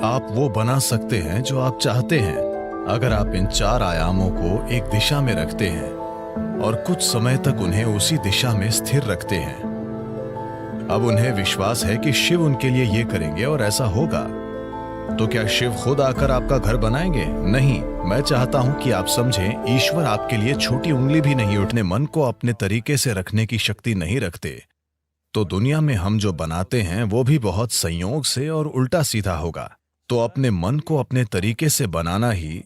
आप वो बना सकते हैं जो आप चाहते हैं अगर आप इन 4 आयामों को एक दिशा में रखते हैं और कुछ समय तक उन्हें उसी दिशा में स्थिर रखते हैं। अब उन्हें विश्वास है कि शिव उनके लिए ये करेंगे और ऐसा होगा। तो क्या शिव खुद आकर आपका घर बनाएंगे? नहीं। मैं चाहता हूं कि आप समझें, ईश्वर आपके लिए छोटी उंगली भी नहीं उठने मन को अपने तरीके से रखने की शक्ति नहीं रखते। तो दुनिया में हम जो बनाते हैं वो भी बहुत संयोग से और उल्टा सीधा होगा। तो अपने मन को अपने तरीके से बनाना ही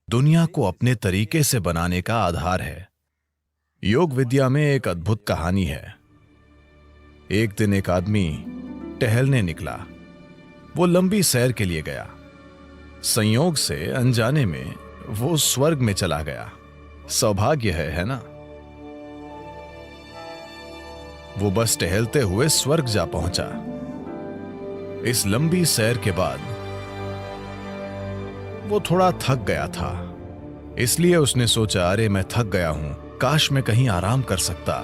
दुनिया को अपने तरीके से बनाने का आधार है। योग विद्या में एक अद्भुत कहानी है। एक दिन एक आदमी टहलने निकला। वो लंबी सैर के लिए गया। संयोग से अनजाने में वो स्वर्ग में चला गया। सौभाग्य है ना? वो बस टहलते हुए स्वर्ग जा पहुंचा। इस लंबी सैर के बाद वो थोड़ा थक गया था, इसलिए उसने सोचा, अरे मैं थक गया हूं, काश मैं कहीं आराम कर सकता।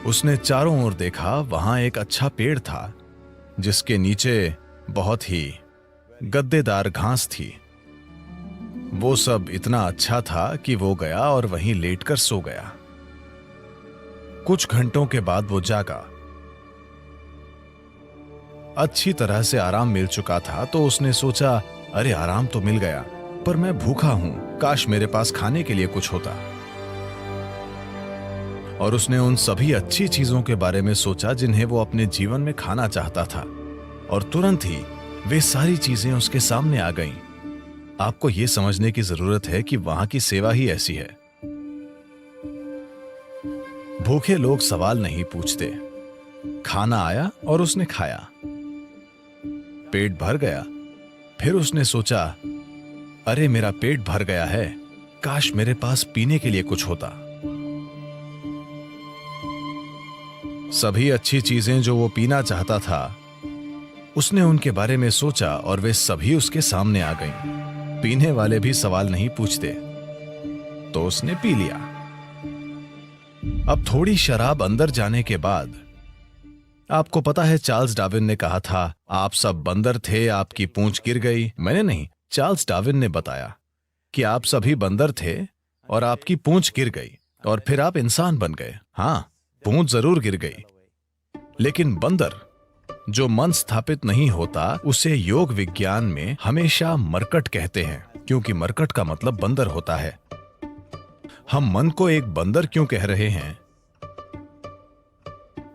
उसने चारों ओर देखा। वहां एक अच्छा पेड़ था जिसके नीचे बहुत ही गद्देदार घास थी। वो सब इतना अच्छा था कि वो गया और वहीं लेटकर सो गया। कुछ घंटों के बाद वो जागा। अच्छी तरह से आराम मिल चुका था तो उसने सोचा, अरे आराम तो मिल गया, पर मैं भूखा हूं, काश मेरे पास खाने के लिए कुछ होता। और उसने उन सभी अच्छी चीजों के बारे में सोचा जिन्हें वो अपने जीवन में खाना चाहता था, और तुरंत ही वे सारी चीजें उसके सामने आ गईं। आपको यह समझने की जरूरत है कि वहां की सेवा ही ऐसी है। भूखे लोग सवाल नहीं पूछते। खाना आया और उसने खाया। पेट भर गया। फिर उसने सोचा, अरे मेरा पेट भर गया है, काश मेरे पास पीने के लिए कुछ होता। सभी अच्छी चीजें जो वो पीना चाहता था, उसने उनके बारे में सोचा और वे सभी उसके सामने आ गईं। पीने वाले भी सवाल नहीं पूछते, तो उसने पी लिया। अब थोड़ी शराब अंदर जाने के बाद, आपको पता है चार्ल्स डार्विन ने कहा था, आप सब बंदर थे, आपकी पूंछ गिर गई। मैंने नहीं, चार्ल्स डार्विन ने बताया कि आप सभी बंदर थे और आपकी पूंछ गिर गई और फिर आप इंसान बन गए। हां, पूंछ जरूर गिर गई, लेकिन बंदर जो मन स्थापित नहीं होता उसे योग विज्ञान में हमेशा मरकट कहते हैं, क्योंकि मरकट का मतलब बंदर होता है। हम मन को एक बंदर क्यों कह रहे हैं?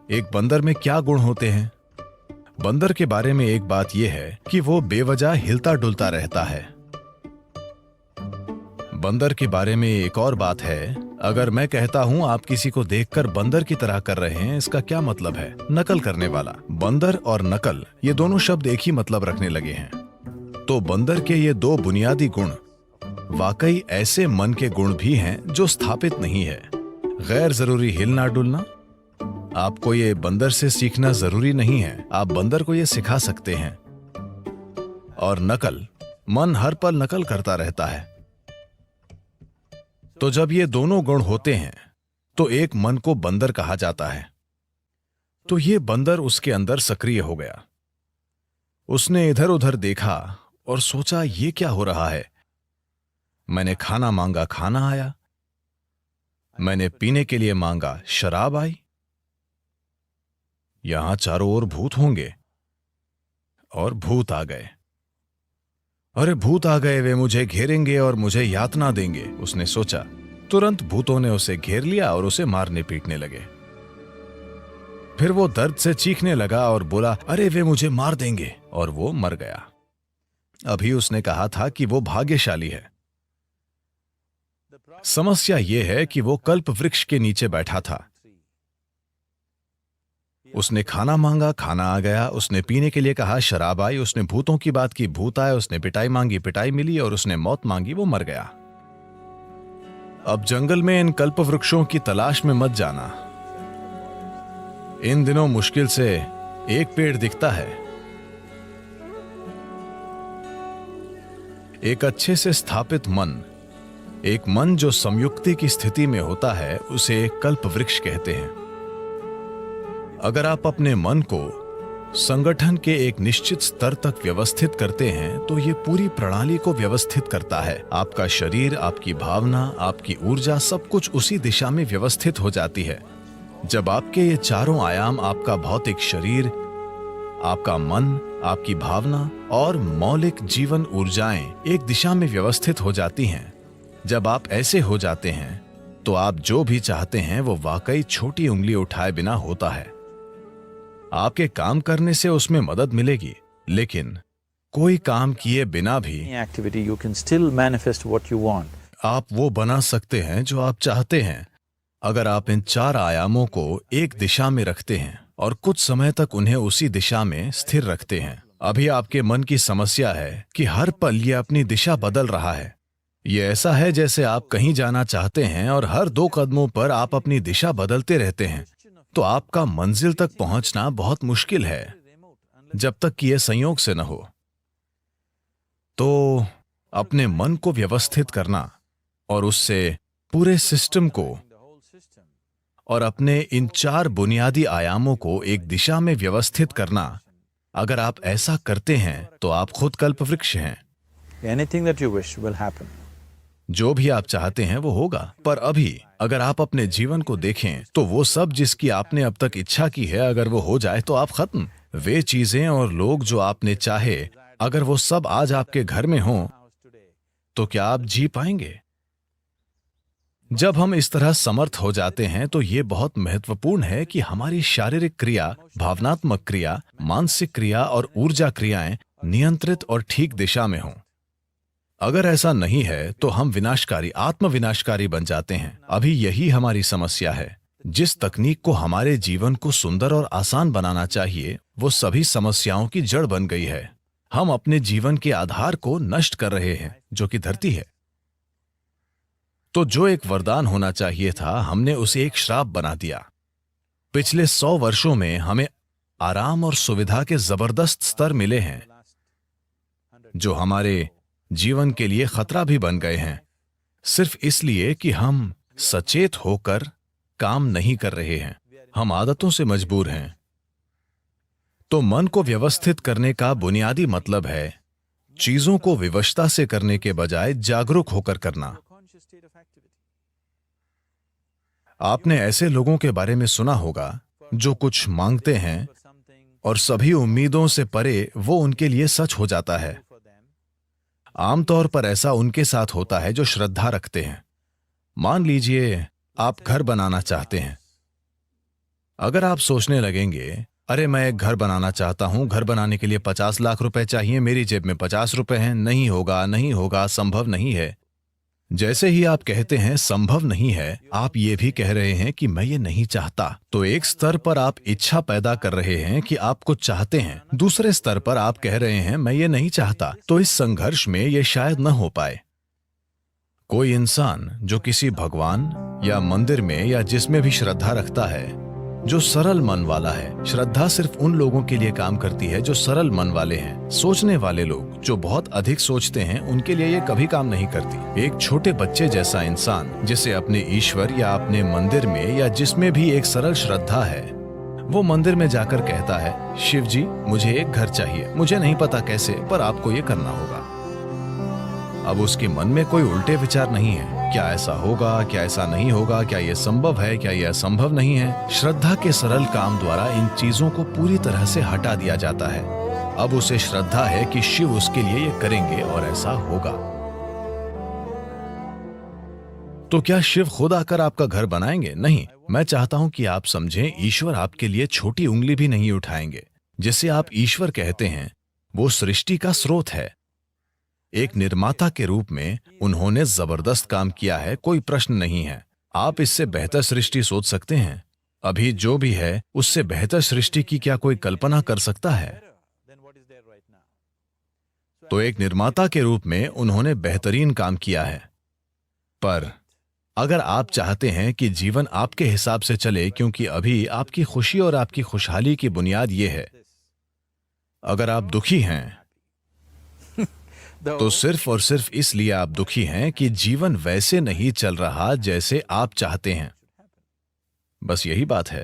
एक बंदर में क्या गुण होते हैं? बंदर के बारे में एक बात यह है कि वो बेवजह हिलता डुलता रहता है। बंदर के बारे में एक और बात है, अगर मैं कहता हूं आप किसी को देखकर बंदर की तरह कर रहे हैं, इसका क्या मतलब है? नकल करने वाला। बंदर और नकल, ये दोनों शब्द एक ही मतलब रखने लगे हैं। तो बंदर के ये दो बुनियादी गुण वाकई ऐसे मन के गुण भी हैं जो स्थापित नहीं है। गैर जरूरी हिलना डुलना, आपको ये बंदर से सीखना जरूरी नहीं है, आप बंदर को ये सिखा सकते हैं। और नकल, मन हर पल नकल करता रहता है। तो जब ये दोनों गुण होते हैं तो एक मन को बंदर कहा जाता है। तो ये बंदर उसके अंदर सक्रिय हो गया। उसने इधर उधर देखा और सोचा, ये क्या हो रहा है? मैंने खाना मांगा, खाना आया। मैंने पीने के लिए मांगा, शराब आई। यहां चारों ओर भूत होंगे, और भूत आ गए। अरे भूत आ गए, वे मुझे घेरेंगे और मुझे यातना देंगे, उसने सोचा। तुरंत भूतों ने उसे घेर लिया और उसे मारने पीटने लगे। फिर वो दर्द से चीखने लगा और बोला, अरे वे मुझे मार देंगे, और वो मर गया। अभी उसने कहा था कि वो भाग्यशाली है। समस्या यह है कि वो कल्प वृक्ष के नीचे बैठा था। उसने खाना मांगा, खाना आ गया। उसने पीने के लिए कहा, शराब आई। उसने भूतों की बात की, भूत आए। उसने पिटाई मांगी, पिटाई मिली। और उसने मौत मांगी, वो मर गया। अब जंगल में इन कल्प वृक्षों की तलाश में मत जाना। इन दिनों मुश्किल से एक पेड़ दिखता है। एक अच्छे से स्थापित मन, एक मन जो संयुक्ति की स्थिति में होता है, उसे कल्प वृक्ष कहते हैं। अगर आप अपने मन को संगठन के एक निश्चित स्तर तक व्यवस्थित करते हैं तो ये पूरी प्रणाली को व्यवस्थित करता है। आपका शरीर, आपकी भावना, आपकी ऊर्जा सब कुछ उसी दिशा में व्यवस्थित हो जाती है। जब आपके ये चारों आयाम, आपका भौतिक शरीर, आपका मन, आपकी भावना और मौलिक जीवन ऊर्जाएं एक दिशा में व्यवस्थित हो जाती हैं, जब आप ऐसे हो जाते हैं तो आप जो भी चाहते हैं वो वाकई छोटी उंगली उठाए बिना होता है। आपके काम करने से उसमें मदद मिलेगी, लेकिन कोई काम किए बिना भी activity you can still manifest what you want. आप वो बना सकते हैं जो आप चाहते हैं, अगर आप इन चार आयामों को एक दिशा में रखते हैं और कुछ समय तक उन्हें उसी दिशा में स्थिर रखते हैं। अभी आपके मन की समस्या है कि हर पल ये अपनी दिशा बदल रहा है। ये ऐसा है जैसे आप कहीं जाना चाहते हैं और हर 2 कदमों पर आप अपनी दिशा बदलते रहते हैं, तो आपका मंजिल तक पहुंचना बहुत मुश्किल है, जब तक कि यह संयोग से न हो। तो अपने मन को व्यवस्थित करना और उससे पूरे सिस्टम को और अपने इन 4 बुनियादी आयामों को एक दिशा में व्यवस्थित करना, अगर आप ऐसा करते हैं तो आप खुद कल्पवृक्ष हैं। Anything that you wish will happen. जो भी आप चाहते हैं वो होगा। पर अभी अगर आप अपने जीवन को देखें तो वो सब जिसकी आपने अब तक इच्छा की है, अगर वो हो जाए तो आप खत्म। वे चीजें और लोग जो आपने चाहे, अगर वो सब आज आपके घर में हों, तो क्या आप जी पाएंगे? जब हम इस तरह समर्थ हो जाते हैं तो ये बहुत महत्वपूर्ण है कि हमारी शारीरिक क्रिया, भावनात्मक क्रिया, मानसिक क्रिया और ऊर्जा क्रियाएं नियंत्रित और ठीक दिशा में हों। अगर ऐसा नहीं है तो हम विनाशकारी, आत्मविनाशकारी बन जाते हैं। अभी यही हमारी समस्या है। जिस तकनीक को हमारे जीवन को सुंदर और आसान बनाना चाहिए, वो सभी समस्याओं की जड़ बन गई है। हम अपने जीवन के आधार को नष्ट कर रहे हैं, जो कि धरती है। तो जो एक वरदान होना चाहिए था, हमने उसे एक श्राप बना दिया। पिछले 100 वर्षों में हमें आराम और सुविधा के जबरदस्त स्तर मिले हैं, जो हमारे जीवन के लिए खतरा भी बन गए हैं, सिर्फ इसलिए कि हम सचेत होकर काम नहीं कर रहे हैं। हम आदतों से मजबूर हैं। तो मन को व्यवस्थित करने का बुनियादी मतलब है चीजों को विवशता से करने के बजाय जागरूक होकर करना। आपने ऐसे लोगों के बारे में सुना होगा जो कुछ मांगते हैं और सभी उम्मीदों से परे वो उनके लिए सच हो जाता है। आमतौर पर ऐसा उनके साथ होता है जो श्रद्धा रखते हैं। मान लीजिए आप घर बनाना चाहते हैं। अगर आप सोचने लगेंगे, अरे मैं एक घर बनाना चाहता हूं, घर बनाने के लिए 50 लाख रुपए चाहिए, मेरी जेब में 50 रुपए हैं, नहीं होगा, नहीं होगा, संभव नहीं है। जैसे ही आप कहते हैं संभव नहीं है, आप ये भी कह रहे हैं कि मैं ये नहीं चाहता। तो एक स्तर पर आप इच्छा पैदा कर रहे हैं कि आप कुछ चाहते हैं, दूसरे स्तर पर आप कह रहे हैं मैं ये नहीं चाहता। तो इस संघर्ष में ये शायद न हो पाए। कोई इंसान जो किसी भगवान या मंदिर में या जिसमें भी श्रद्धा रखता है, जो सरल मन वाला है, श्रद्धा सिर्फ उन लोगों के लिए काम करती है जो सरल मन वाले हैं। सोचने वाले लोग जो बहुत अधिक सोचते हैं, उनके लिए ये कभी काम नहीं करती। एक छोटे बच्चे जैसा इंसान जिसे अपने ईश्वर या अपने मंदिर में या जिसमें भी एक सरल श्रद्धा है, वो मंदिर में जाकर कहता है, शिव जी मुझे एक घर चाहिए, मुझे नहीं पता कैसे, पर आपको ये करना होगा। अब उसके मन में कोई उल्टे विचार नहीं है, क्या ऐसा होगा, क्या ऐसा नहीं होगा, क्या यह संभव है, क्या यह असंभव नहीं है। श्रद्धा के सरल काम द्वारा इन चीजों को पूरी तरह से हटा दिया जाता है। अब उसे श्रद्धा है कि शिव उसके लिए ये करेंगे और ऐसा होगा। तो क्या शिव खुद आकर आपका घर बनाएंगे? नहीं। मैं चाहता हूं कि आप समझें, ईश्वर आपके लिए छोटी उंगली भी नहीं उठाएंगे। जिसे आप ईश्वर कहते हैं, वो सृष्टि का स्रोत है। एक निर्माता के रूप में उन्होंने जबरदस्त काम किया है, कोई प्रश्न नहीं है। आप इससे बेहतर सृष्टि सोच सकते हैं? अभी जो भी है उससे बेहतर सृष्टि की क्या कोई कल्पना कर सकता है? तो एक निर्माता के रूप में उन्होंने बेहतरीन काम किया है। पर अगर आप चाहते हैं कि जीवन आपके हिसाब से चले, क्योंकि अभी आपकी खुशी और आपकी खुशहाली की बुनियाद यह है, अगर आप दुखी हैं तो सिर्फ और सिर्फ इसलिए आप दुखी हैं कि जीवन वैसे नहीं चल रहा जैसे आप चाहते हैं। बस यही बात है।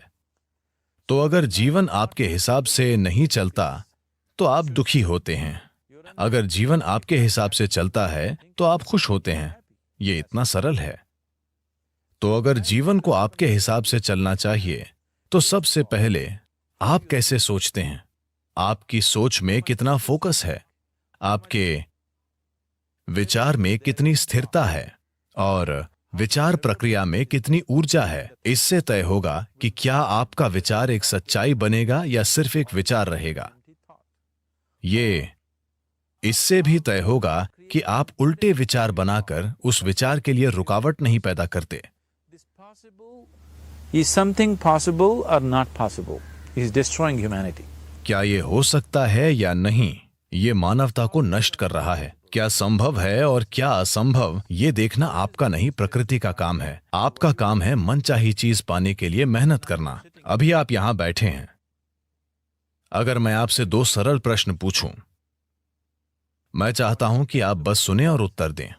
तो अगर जीवन आपके हिसाब से नहीं चलता तो आप दुखी होते हैं। अगर जीवन आपके हिसाब से चलता है तो आप खुश होते हैं। ये इतना सरल है। तो अगर जीवन को आपके हिसाब से चलना चाहिए तो सबसे पहले आप कैसे सोचते हैं, आपकी सोच में कितना फोकस है, आपके विचार में कितनी स्थिरता है और विचार प्रक्रिया में कितनी ऊर्जा है, इससे तय होगा कि क्या आपका विचार एक सच्चाई बनेगा या सिर्फ एक विचार रहेगा। ये इससे भी तय होगा कि आप उल्टे विचार बनाकर उस विचार के लिए रुकावट नहीं पैदा करते। Is something possible or not possible? Is destroying humanity. क्या ये हो सकता है या नहीं, ये मानवता को नष्ट कर रहा है। क्या संभव है और क्या असंभव, ये देखना आपका नहीं, प्रकृति का काम है। आपका काम है मनचाही चीज पाने के लिए मेहनत करना। अभी आप यहां बैठे हैं। अगर मैं आपसे 2 सरल प्रश्न पूछूं, मैं चाहता हूं कि आप बस सुने और उत्तर दें।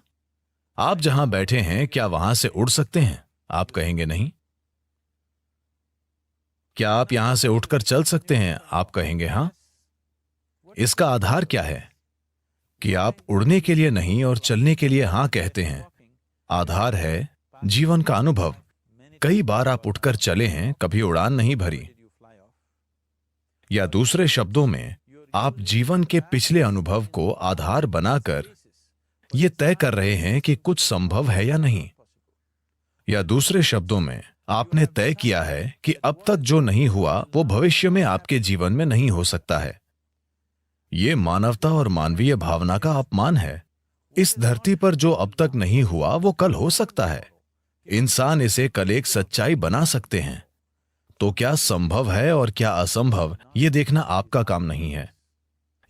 आप जहां बैठे हैं क्या वहां से उड़ सकते हैं? आप कहेंगे नहीं। क्या आप यहां से उठकर चल सकते हैं? आप कहेंगे हां। इसका आधार क्या है कि आप उड़ने के लिए नहीं और चलने के लिए हां कहते हैं? आधार है जीवन का अनुभव। कई बार आप उठकर चले हैं, कभी उड़ान नहीं भरी। या दूसरे शब्दों में, आप जीवन के पिछले अनुभव को आधार बनाकर यह तय कर रहे हैं कि कुछ संभव है या नहीं। या दूसरे शब्दों में, आपने तय किया है कि अब तक जो नहीं हुआ वो भविष्य में आपके जीवन में नहीं हो सकता है। यह मानवता और मानवीय भावना का अपमान है। इस धरती पर जो अब तक नहीं हुआ वो कल हो सकता है। इंसान इसे कल एक सच्चाई बना सकते हैं। तो क्या संभव है और क्या असंभव, यह देखना आपका काम नहीं है।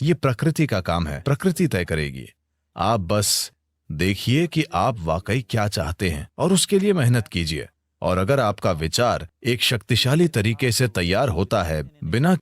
यह प्रकृति का काम है। प्रकृति तय करेगी। आप बस देखिए कि आप वाकई क्या चाहते हैं और उसके लिए मेहनत कीजिए। और अगर आपका विचार एक शक्तिशाली तरीके से तैयार होता है बिना